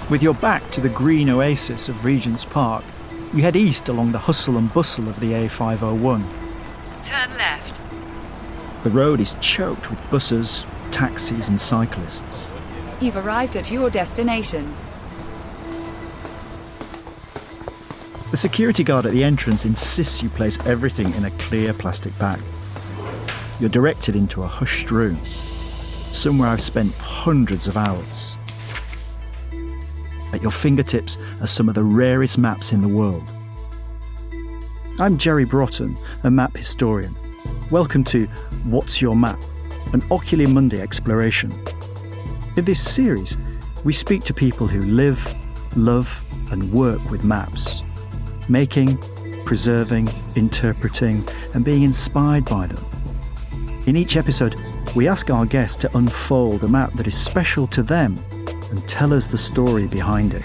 With your back to the green oasis of Regent's Park, you head east along the hustle and bustle of the A501. Turn left. The road is choked with buses, taxis and cyclists. You've arrived at your destination. The security guard at the entrance insists you place everything in a clear plastic bag. You're directed into a hushed room, somewhere I've spent hundreds of hours. At your fingertips are some of the rarest maps in the world. I'm Jerry Broughton, a map historian. Welcome to What's Your Map? An Oculi Mundi Exploration. In this series, we speak to people who live, love and work with maps, making, preserving, interpreting and being inspired by them. In each episode, we ask our guests to unfold a map that is special to them and tell us the story behind it.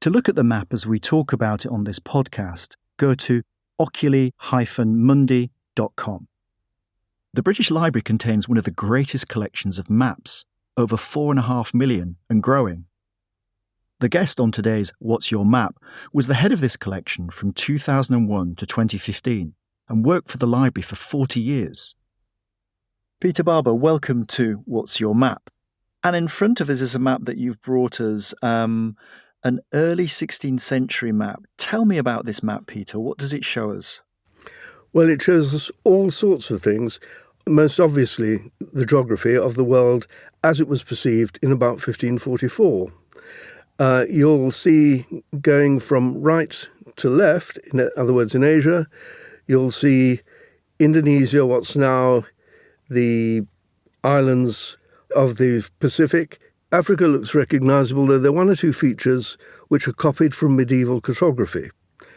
To look at the map as we talk about it on this podcast, go to oculi-mundi.com. The British Library contains one of the greatest collections of maps, over 4.5 million and growing. The guest on today's What's Your Map was the head of this collection from 2001 to 2015 and worked for the library for 40 years. Peter Barber, welcome to What's Your Map? And in front of us is a map that you've brought us, an early 16th century map. Tell me about this map, Peter. What does it show us? Well, it shows us all sorts of things. Most obviously, the geography of the world as it was perceived in about 1544. You'll see going from right to left, in other words, in Asia, you'll see Indonesia, what's now the islands of the Pacific. Africa looks recognisable, though there are one or two features which are copied from medieval cartography.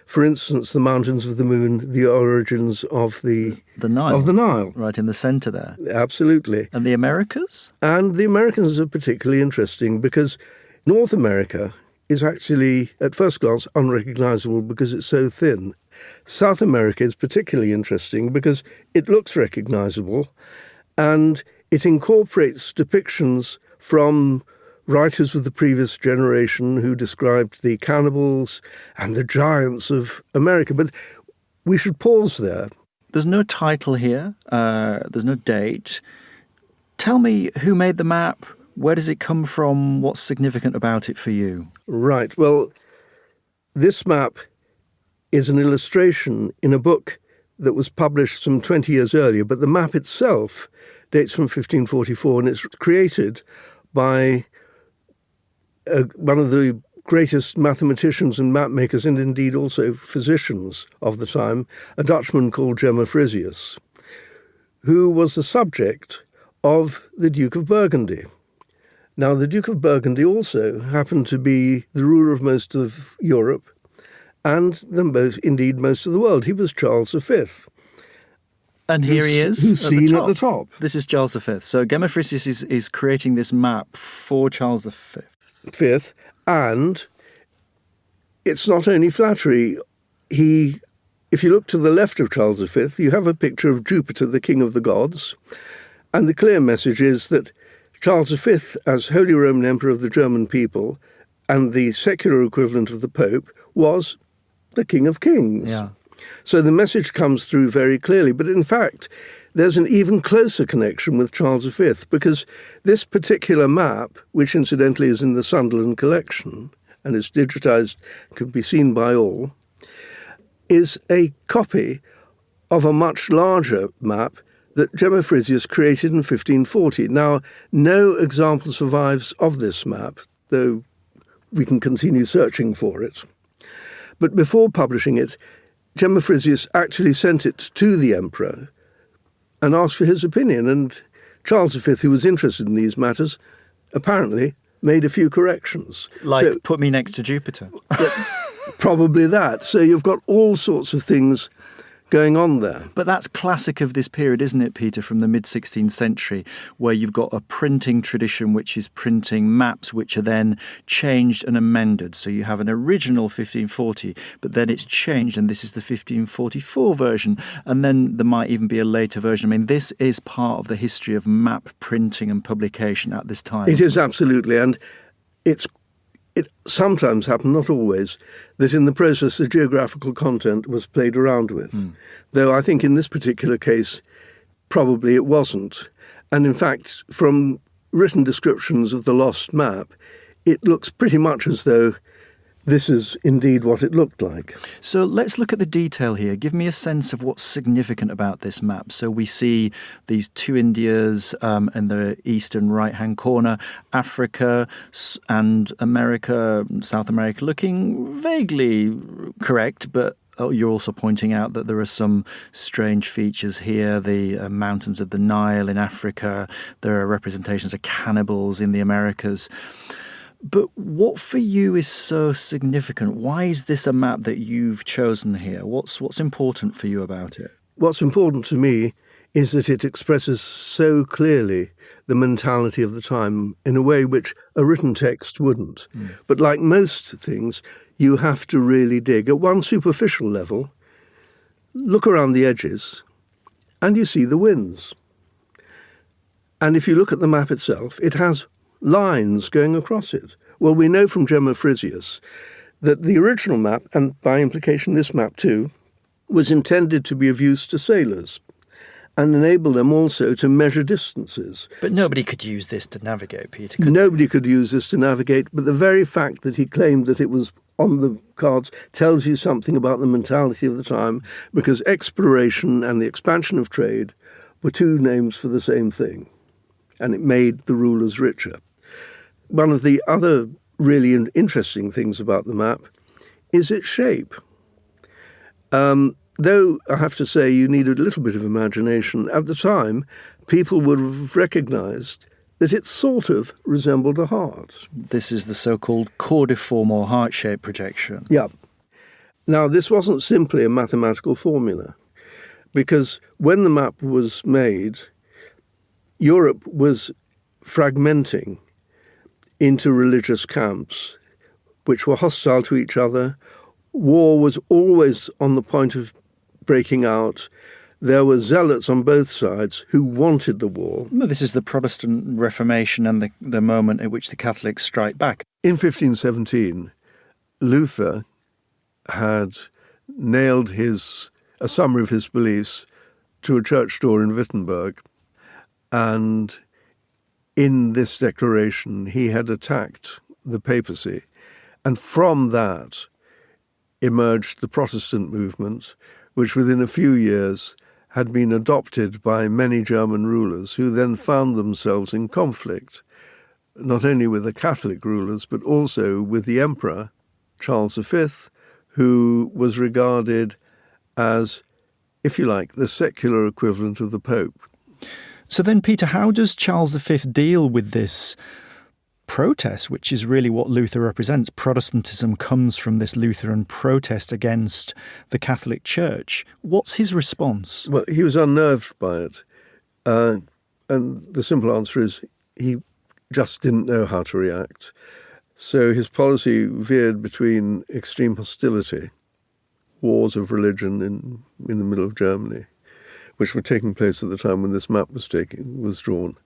For instance, the Mountains of the Moon, the origins of the Nile. Of the Nile. Right in the centre there. Absolutely. And the Americas? And the Americans are particularly interesting because North America is actually, at first glance, unrecognisable because it's so thin. South America is particularly interesting because it looks recognisable and it incorporates depictions from writers of the previous generation who described the cannibals and the giants of America. But we should pause there. There's no title here. There's no date. Tell me who made the map. Where does it come from? What's significant about it for you? Right. Well, this map is an illustration in a book that was published some 20 years earlier, but the map itself dates from 1544 and it's created by one of the greatest mathematicians and map makers, and indeed also physicians of the time, a Dutchman called Gemma Frisius, who was the subject of the Duke of Burgundy. Now, the Duke of Burgundy also happened to be the ruler of most of Europe and indeed most of the world. He was Charles V. And here he is, who's seen at the top. This is Charles V. So Gemma Frisius is creating this map for Charles V. Fifth, and it's not only flattery. If you look to the left of Charles V, you have a picture of Jupiter, the king of the gods, and the clear message is that Charles V, as Holy Roman Emperor of the German people and the secular equivalent of the Pope, was the King of Kings. Yeah. So the message comes through very clearly. But in fact, there's an even closer connection with Charles V, because this particular map, which incidentally is in the Sunderland Collection and is digitised, can be seen by all, is a copy of a much larger map that Gemma Frisius created in 1540. Now, no example survives of this map, though we can continue searching for it. But before publishing it, Gemma Frisius actually sent it to the emperor and asked for his opinion. And Charles V, who was interested in these matters, apparently made a few corrections. Like, put me next to Jupiter. Probably that. So you've got all sorts of things going on there. But that's classic of this period, isn't it, Peter, from the mid-16th century, where you've got a printing tradition which is printing maps which are then changed and amended. So you have an original 1540, but then it's changed, and this is the 1544 version, and then there might even be a later version. I mean, this is part of the history of map printing and publication at this time. It is, absolutely, and it sometimes happened, not always, that in the process the geographical content was played around with. Though I think in this particular case, probably it wasn't. And in fact, from written descriptions of the lost map, it looks pretty much as though this is indeed what it looked like. So let's look at the detail here. Give me a sense of what's significant about this map. So we see these two Indias in the eastern right-hand corner, Africa and America, South America, looking vaguely correct, but you're also pointing out that there are some strange features here, the mountains of the Nile in Africa. There are representations of cannibals in the Americas. But what for you is so significant? Why is this a map that you've chosen here? What's important for you about it? What's important to me is that it expresses so clearly the mentality of the time in a way which a written text wouldn't. But like most things, you have to really dig. At one superficial level, look around the edges and you see the winds. And if you look at the map itself, it has lines going across it. Well, we know from Gemma Frisius that the original map, and by implication this map too, was intended to be of use to sailors and enable them also to measure distances. But nobody could use this to navigate, Peter. Nobody could use this to navigate, but the very fact that he claimed that it was on the cards tells you something about the mentality of the time, because exploration and the expansion of trade were two names for the same thing, and it made the rulers richer. One of the other really interesting things about the map is its shape. Though I have to say you need a little bit of imagination, at the time people would have recognised that it sort of resembled a heart. This is the so-called cordiform or heart-shaped projection. Yeah. Now, this wasn't simply a mathematical formula, because when the map was made, Europe was fragmenting into religious camps, which were hostile to each other. War was always on the point of breaking out. There were zealots on both sides who wanted the war. Well, this is the Protestant Reformation and the moment at which the Catholics strike back. In 1517, Luther had nailed a summary of his beliefs to a church door in Wittenberg, and in this declaration, he had attacked the papacy. And from that emerged the Protestant movement, which within a few years had been adopted by many German rulers, who then found themselves in conflict, not only with the Catholic rulers, but also with the Emperor, Charles V, who was regarded as, if you like, the secular equivalent of the Pope. So then, Peter, how does Charles V deal with this protest, which is really what Luther represents? Protestantism comes from this Lutheran protest against the Catholic Church. What's his response? Well, he was unnerved by it. And the simple answer is he just didn't know how to react. So his policy veered between extreme hostility, wars of religion in the middle of Germany, which were taking place at the time when this map was drawn,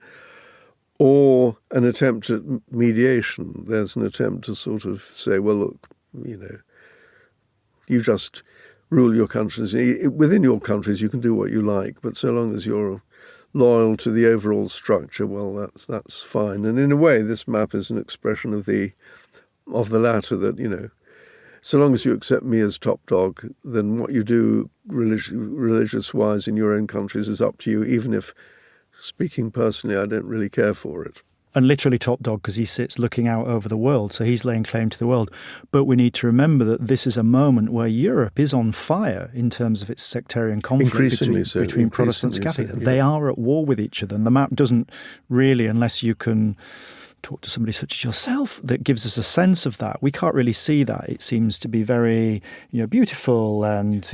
or an attempt at mediation. There's an attempt to sort of say, well, look, you just rule your countries. Within your countries, you can do what you like, but so long as you're loyal to the overall structure, well, that's fine. And in a way, this map is an expression of the latter, that, so long as you accept me as top dog, then what you do religious-wise in your own countries is up to you, even if, speaking personally, I don't really care for it. And literally top dog, because he sits looking out over the world, so he's laying claim to the world. But we need to remember that this is a moment where Europe is on fire in terms of its sectarian conflict between Protestants and Catholics. They are at war with each other, and the map doesn't really, unless you can talk to somebody such as yourself, that gives us a sense of that. We can't really see that. It seems to be very, beautiful and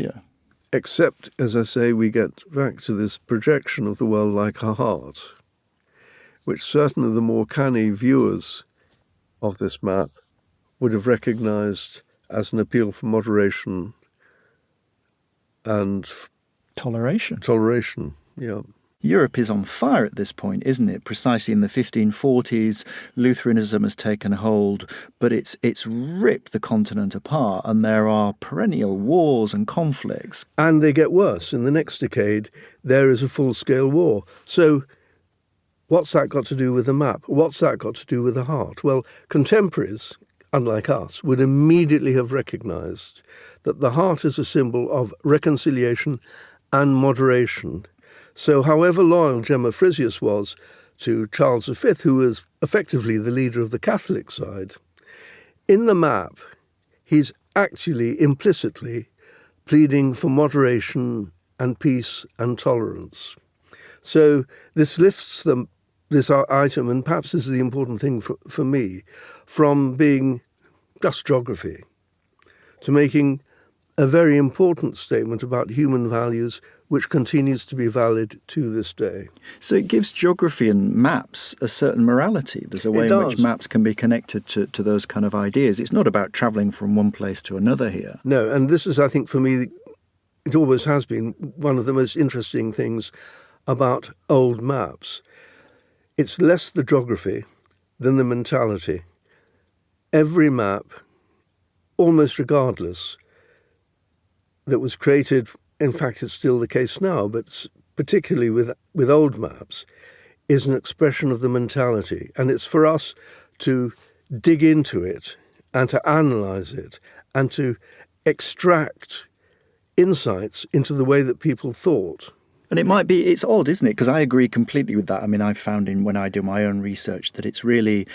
Except, as I say, we get back to this projection of the world like a heart, which certain of the more canny viewers of this map would have recognised as an appeal for moderation and Toleration. Yeah. Europe is on fire at this point, isn't it? Precisely in the 1540s, Lutheranism has taken hold, but it's ripped the continent apart, and there are perennial wars and conflicts. And they get worse. In the next decade, there is a full-scale war. So what's that got to do with the map? What's that got to do with the heart? Well, contemporaries, unlike us, would immediately have recognised that the heart is a symbol of reconciliation and moderation. So however loyal Gemma Frisius was to Charles V, who was effectively the leader of the Catholic side, in the map, he's actually implicitly pleading for moderation and peace and tolerance. So this lifts this item, and perhaps this is the important thing for me, from being just geography to making a very important statement about human values, which continues to be valid to this day. So it gives geography and maps a certain morality. There's a way in which maps can be connected to those kind of ideas. It's not about travelling from one place to another here. No, and this is, I think, for me, it always has been one of the most interesting things about old maps. It's less the geography than the mentality. Every map, almost regardless, that was created, in fact it's still the case now, but particularly with old maps, is an expression of the mentality. And it's for us to dig into it and to analyse it and to extract insights into the way that people thought. And it's odd, isn't it? Because I agree completely with that. I mean, I've found when I do my own research that it's really,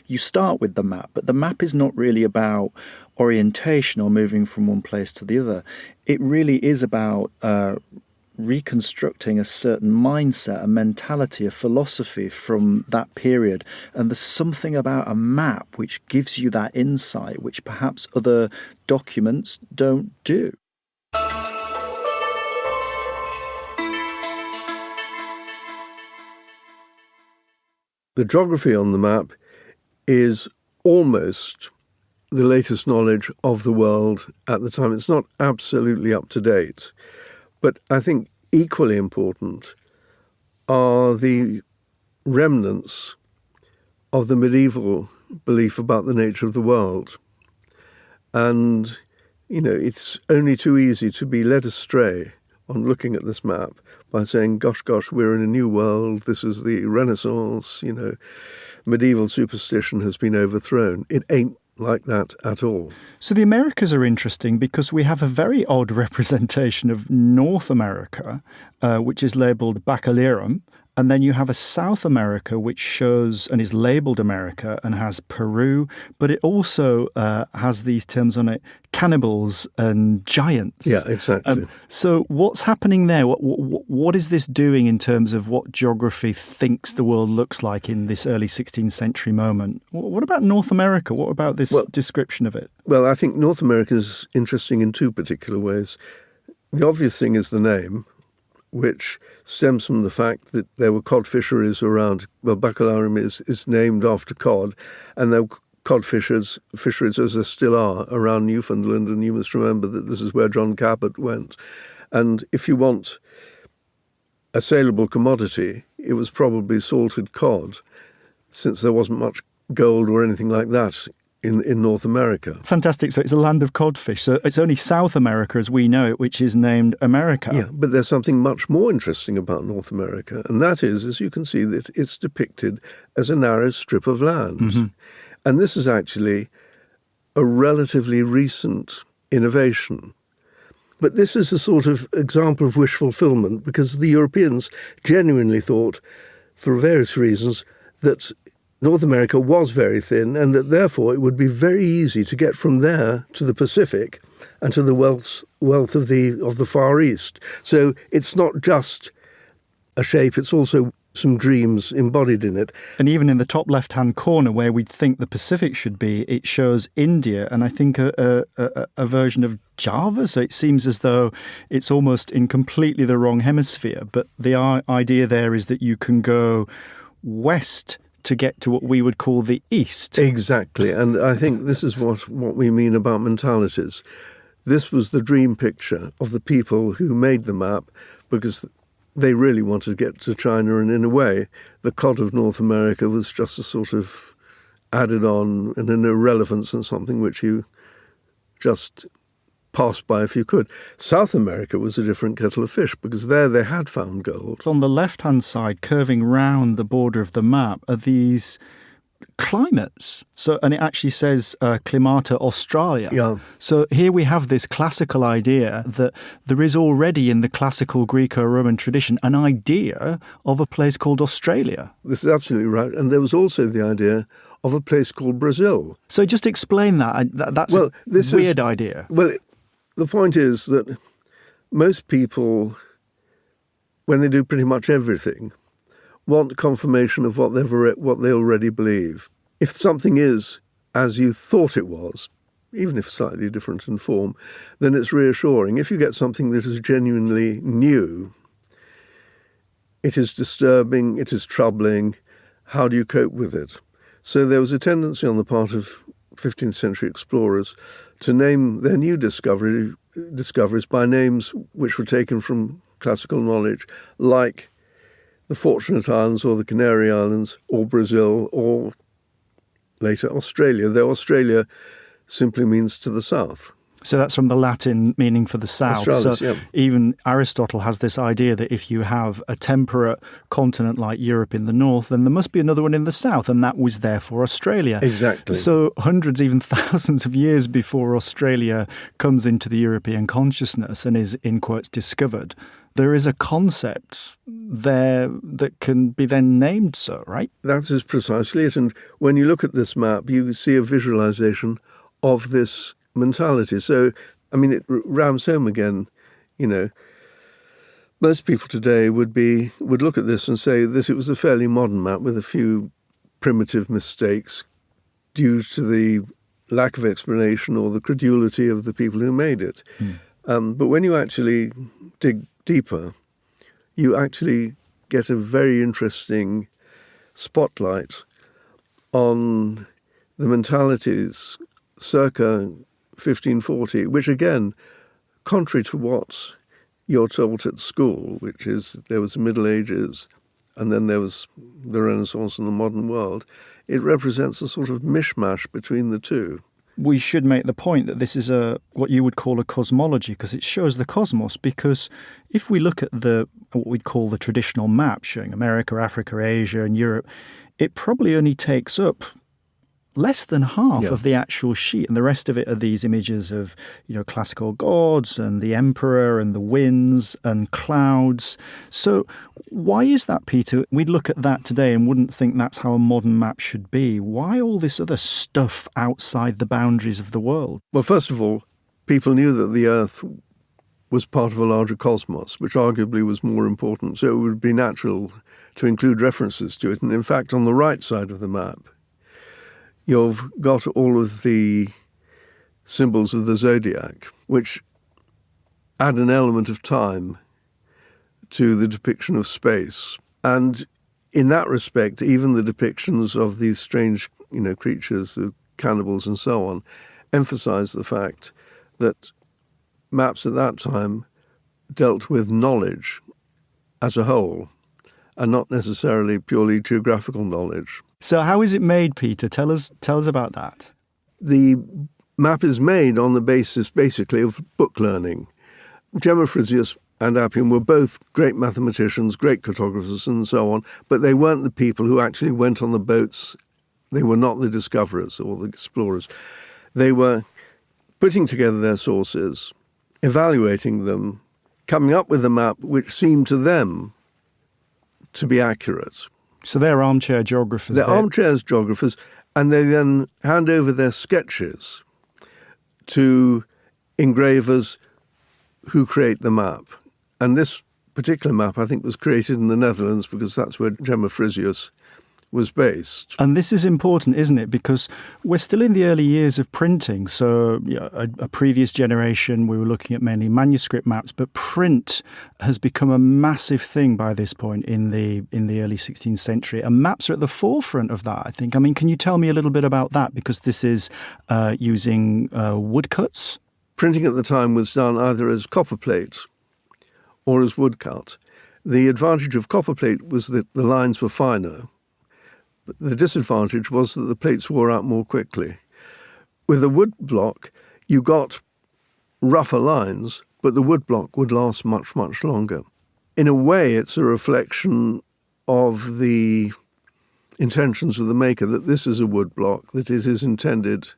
you start with the map, but the map is not really about orientation or moving from one place to the other. It really is about reconstructing a certain mindset, a mentality, a philosophy from that period. And there's something about a map which gives you that insight, which perhaps other documents don't do. The geography on the map is almost the latest knowledge of the world at the time. It's not absolutely up to date, but I think equally important are the remnants of the medieval belief about the nature of the world. And, it's only too easy to be led astray on looking at this map by saying, gosh, we're in a new world, this is the Renaissance, medieval superstition has been overthrown. It ain't like that at all. So the Americas are interesting because we have a very odd representation of North America, which is labelled Bacalirum, and then you have a South America which shows and is labelled America and has Peru, but it also has these terms on it, cannibals and giants. Yeah, exactly. So what's happening there? What is this doing in terms of what geography thinks the world looks like in this early 16th century moment? What about North America? What about this description of it? Well, I think North America is interesting in two particular ways. The obvious thing is the name, which stems from the fact that there were cod fisheries around. Well, Bacalarum is named after cod, and there were cod fisheries, as there still are, around Newfoundland, and you must remember that this is where John Cabot went. And if you want a saleable commodity, it was probably salted cod, since there wasn't much gold or anything like that in North America. Fantastic. So it's a land of codfish. So it's only South America, as we know it, which is named America. Yeah, but there's something much more interesting about North America, and that is, as you can see, that it's depicted as a narrow strip of land. Mm-hmm. And this is actually a relatively recent innovation. But this is a sort of example of wish fulfillment, because the Europeans genuinely thought, for various reasons, that North America was very thin, and that therefore it would be very easy to get from there to the Pacific and to the wealth of the Far East. So it's not just a shape, it's also some dreams embodied in it. And even in the top left-hand corner where we'd think the Pacific should be, it shows India and I think a version of Java. So it seems as though it's almost in completely the wrong hemisphere. But the idea there is that you can go west to get to what we would call the east. Exactly. And I think this is what we mean about mentalities. This was the dream picture of the people who made the map, because they really wanted to get to China, and in a way, the cod of North America was just a sort of added on and an irrelevance and something which you just passed by if you could. South America was a different kettle of fish, because there they had found gold. On the left-hand side, curving round the border of the map, are these climates. So, and it actually says Climata Australia. Yeah. So here we have this classical idea that there is already in the classical Greco-Roman tradition an idea of a place called Australia. This is absolutely right. And there was also the idea of a place called Brazil. So just explain that. That's a weird idea. Well, the point is that most people, when they do pretty much everything, want confirmation of what they already believe. If something is as you thought it was, even if slightly different in form, then it's reassuring. If you get something that is genuinely new, it is disturbing, it is troubling. How do you cope with it? So there was a tendency on the part of 15th century explorers to name their new discoveries by names which were taken from classical knowledge, like the Fortunate Islands or the Canary Islands or Brazil or later Australia, though Australia simply means to the south. So that's from the Latin meaning for the south. Australis, so yeah. Even Aristotle has this idea that if you have a temperate continent like Europe in the north, then there must be another one in the south, and that was therefore Australia. Exactly. So hundreds, even thousands of years before Australia comes into the European consciousness and is, in quotes, discovered, there is a concept there that can be then named so, right? That is precisely it. And when you look at this map, you see a visualization of this mentality. So, I mean, it rams home again, you know. Most people today would look at this and say that it was a fairly modern map with a few primitive mistakes due to the lack of explanation or the credulity of the people who made it. But when you actually dig deeper, you actually get a very interesting spotlight on the mentalities circa 1540, which again, contrary to what you're taught at school, which is there was the Middle Ages and then there was the Renaissance and the modern world, it represents a sort of mishmash between the two. We should make the point that this is what you would call a cosmology, because it shows the cosmos. Because if we look at what we'd call the traditional map showing America, Africa, Asia and Europe, it probably only takes up less than half of the actual sheet, and the rest of it are these images of, you know, classical gods and the emperor and the winds and clouds. So why is that, Peter? We'd look at that today and wouldn't think that's how a modern map should be. Why all this other stuff outside the boundaries of the world? Well, first of all, people knew that the Earth was part of a larger cosmos, which arguably was more important, so it would be natural to include references to it. And in fact, on the right side of the map, you've got all of the symbols of the zodiac, which add an element of time to the depiction of space. And in that respect, even the depictions of these strange, you know, creatures, the cannibals and so on, emphasize the fact that maps at that time dealt with knowledge as a whole and not necessarily purely geographical knowledge. So how is it made, Peter? Tell us about that. The map is made on the basis, basically, of book learning. Gemma Frisius and Appian were both great mathematicians, great cartographers and so on, but they weren't the people who actually went on the boats. They were not the discoverers or the explorers. They were putting together their sources, evaluating them, coming up with a map which seemed to them to be accurate. So they're armchair geographers. They're armchair geographers, and they then hand over their sketches to engravers who create the map. And this particular map, I think, was created in the Netherlands because that's where Gemma Frisius was based. And this is important, isn't it? Because we're still in the early years of printing. So a previous generation, we were looking at mainly manuscript maps, but print has become a massive thing by this point in the early 16th century. And maps are at the forefront of that, I think. I mean, can you tell me a little bit about that? Because this is using woodcuts. Printing at the time was done either as copperplate or as woodcut. The advantage of copperplate was that the lines were finer. But the disadvantage was that the plates wore out more quickly. With a wood block, you got rougher lines, but the wood block would last much, much longer. In a way, it's a reflection of the intentions of the maker, that this is a wood block, that it is intended,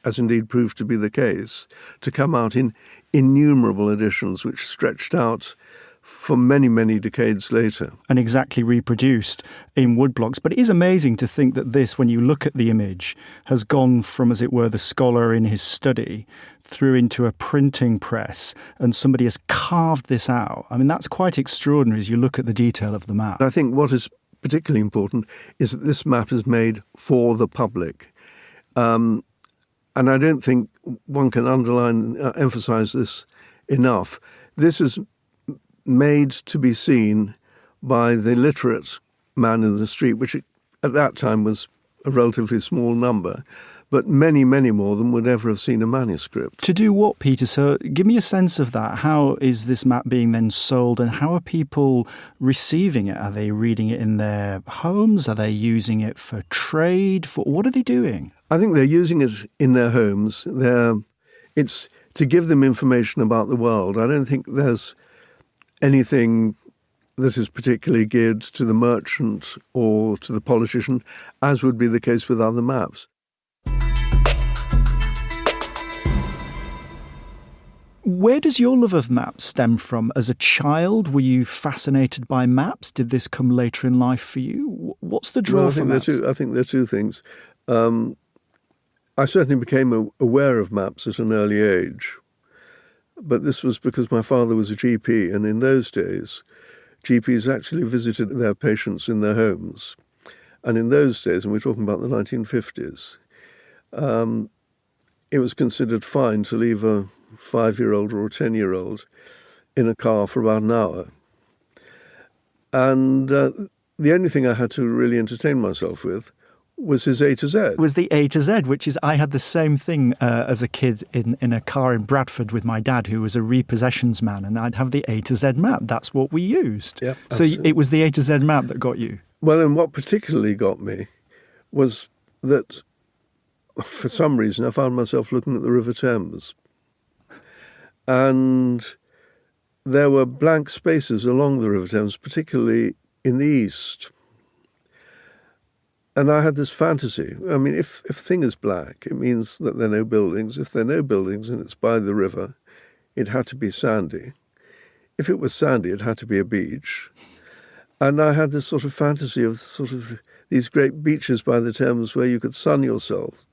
as indeed proved to be the case, to come out in innumerable editions which stretched out for many, many decades later. And exactly reproduced in woodblocks. But it is amazing to think that this, when you look at the image, has gone from, as it were, the scholar in his study through into a printing press, and somebody has carved this out. I mean, that's quite extraordinary as you look at the detail of the map. I think what is particularly important is that this map is made for the public. And I don't think one can emphasize this enough. This is made to be seen by the literate man in the street, which at that time was a relatively small number, but many, many more than would ever have seen a manuscript. To do what, Peter? So give me a sense of that. How is this map being then sold, and how are people receiving it? Are they reading it in their homes? Are they using it for trade? What are they doing? I think they're using it in their homes. It's to give them information about the world. I don't think there's anything that is particularly geared to the merchant or to the politician, as would be the case with other maps. Where does your love of maps stem from? As a child, were you fascinated by maps? Did this come later in life for you? What's the draw for maps? I think there are two things. I certainly became aware of maps at an early age. But this was because my father was a GP, and in those days, GPs actually visited their patients in their homes. And in those days, and we're talking about the 1950s, it was considered fine to leave a 5-year-old or a 10-year-old in a car for about an hour. And the only thing I had to really entertain myself with was his A to Z. Was the A to Z, which is, I had the same thing as a kid in a car in Bradford with my dad, who was a repossessions man, and I'd have the A to Z map. That's what we used. Yeah, so it was the A to Z map that got you? Well, and what particularly got me was that, for some reason, I found myself looking at the River Thames. And there were blank spaces along the River Thames, particularly in the east. And I had this fantasy. I mean, if a thing is black, it means that there are no buildings. If there are no buildings and it's by the river, it had to be sandy. If it was sandy, it had to be a beach. And I had this sort of fantasy of these great beaches by the Thames where you could sun yourself.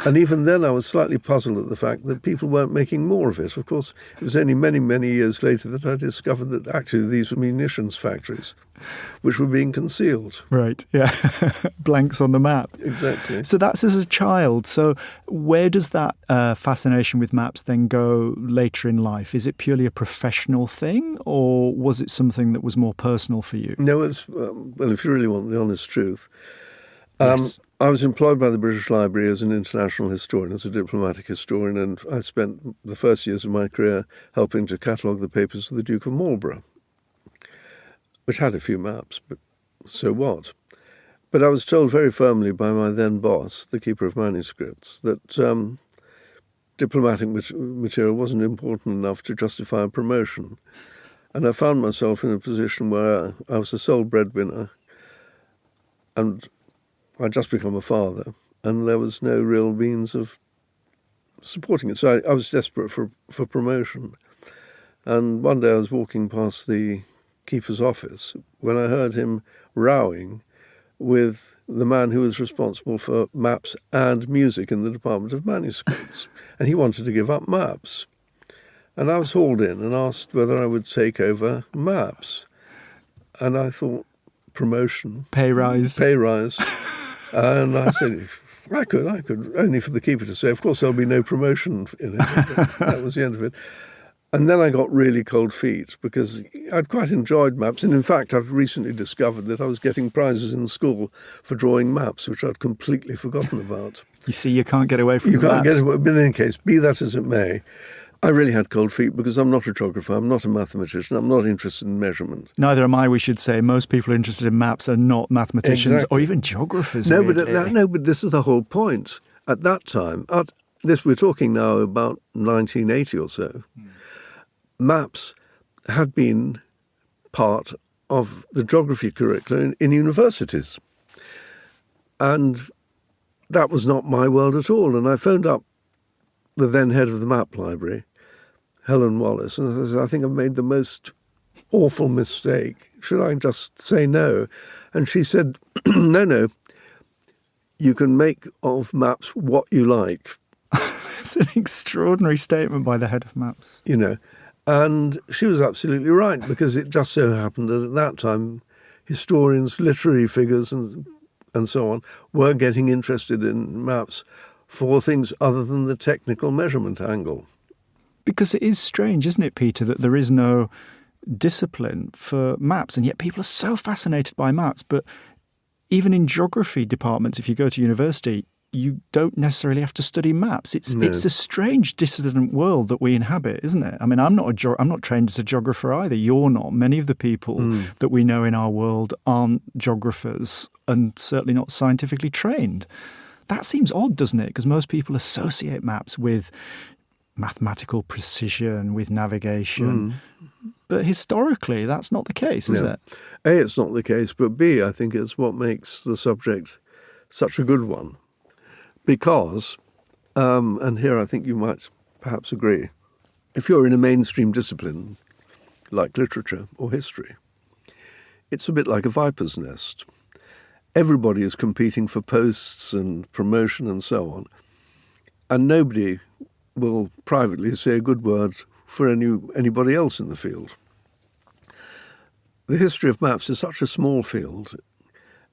And even then I was slightly puzzled at the fact that people weren't making more of it. Of course, it was only many, many years later that I discovered that actually these were munitions factories, which were being concealed. Right, yeah. Blanks on the map. Exactly. So that's as a child. So where does that fascination with maps then go later in life? Is it purely a professional thing, or was it something that was more personal for you? No, it's, well, if you really want the honest truth, Yes. I was employed by the British Library as an international historian, as a diplomatic historian, and I spent the first years of my career helping to catalogue the papers of the Duke of Marlborough, which had a few maps, but so what? But I was told very firmly by my then boss, the keeper of manuscripts, that diplomatic material wasn't important enough to justify a promotion. And I found myself in a position where I was the sole breadwinner, and I'd just become a father, and there was no real means of supporting it. So I was desperate for promotion. And one day I was walking past the keeper's office when I heard him rowing with the man who was responsible for maps and music in the Department of Manuscripts. And he wanted to give up maps. And I was hauled in and asked whether I would take over maps. And I thought, promotion. Pay rise. And I said, I could, only for the keeper to say, of course, there'll be no promotion in it. That was the end of it. And then I got really cold feet because I'd quite enjoyed maps. And in fact, I've recently discovered that I was getting prizes in school for drawing maps, which I'd completely forgotten about. You see, you can't get away from You can't maps. get away, but in any case, be that as it may, I really had cold feet because I'm not a geographer, I'm not a mathematician, I'm not interested in measurement. Neither am I, we should say. Most people interested in maps are not mathematicians or even geographers. No, weirdly. but this is the whole point. At that time, we're talking now about 1980 or so, maps had been part of the geography curriculum in universities. And that was not my world at all. And I phoned up the then head of the map library, Helen Wallace, and I said, I think I've made the most awful mistake. Should I just say no? And she said, no, you can make of maps what you like. It's an extraordinary statement by the head of maps. You know, and she was absolutely right, because it just so happened that at that time, historians, literary figures and so on were getting interested in maps for things other than the technical measurement angle. Because it is strange, isn't it, Peter, that there is no discipline for maps, and yet people are so fascinated by maps. But even in geography departments, if you go to university, you don't necessarily have to study maps. It's a strange dissident world that we inhabit, isn't it? I mean, I'm not trained as a geographer either. You're not. Many of the people that we know in our world aren't geographers and certainly not scientifically trained. That seems odd, doesn't it? Because most people associate maps with mathematical precision, with navigation. But historically, that's not the case, is it? A, it's not the case, but B, I think it's what makes the subject such a good one. Because, and here I think you might perhaps agree, if you're in a mainstream discipline like literature or history, it's a bit like a viper's nest. Everybody is competing for posts and promotion and so on, and nobody will privately say a good word for anybody else in the field. The history of maps is such a small field,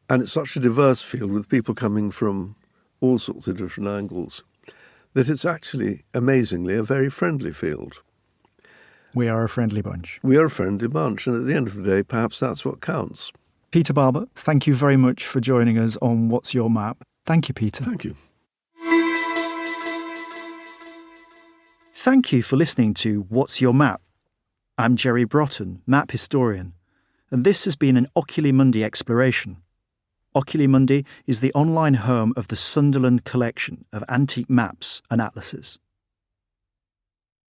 and it's such a diverse field with people coming from all sorts of different angles, that it's actually, amazingly, a very friendly field. We are a friendly bunch. We are a friendly bunch, and at the end of the day, perhaps that's what counts. Peter Barber, thank you very much for joining us on What's Your Map? Thank you, Peter. Thank you. Thank you for listening to What's Your Map? I'm Jerry Broughton, map historian, and this has been an Oculi Mundi Exploration. Oculi Mundi is the online home of the Sunderland Collection of antique maps and atlases.